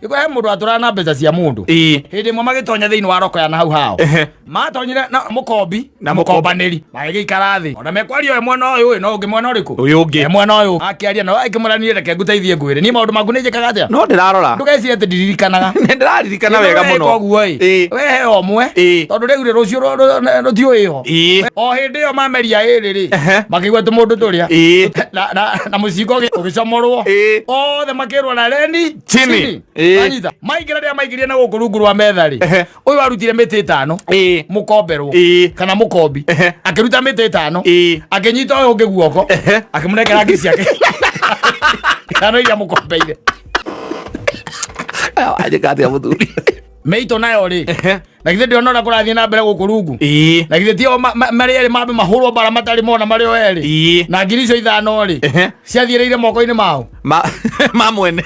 iko he mundu atura na mbeca cia mundu hindi mwe magitonya thiini wa roko ya na hau hao matonyire na mukombi na mukombaniri magikara thi ona mekwario we mwena uyu no ungi mwena uriku uyu ungi mwena uyu akiaria no ikimurania reke nguteithie ngwire ni maundu maku njikaga atia no ndirarora ndugeci ati ndiririkanaga ndiraririkana wega muno we he omwe tondu riu rucio rutioiho o hindi yo mameria iri ri makigwa tu mundu turia na mucingo ugicomorwo othe makirwo na reni chini anyita maigira ria maigirie na guku rungu rwa metha ri uyu arutire miti 5 mukomberwo kana mukombi akiruta miti 5 akinyita uyu ungi guoko akimunekera ngi ciake kana iria mukombeire aje kati ya muthuri meito nayo ri na githe ndionora kurathie na mbere guku rungu na githe tio mari eri mambe mahurwo bara matari mona mari o eri na ngiri icio 5 ri ciathireire moko-ini mao ma mwene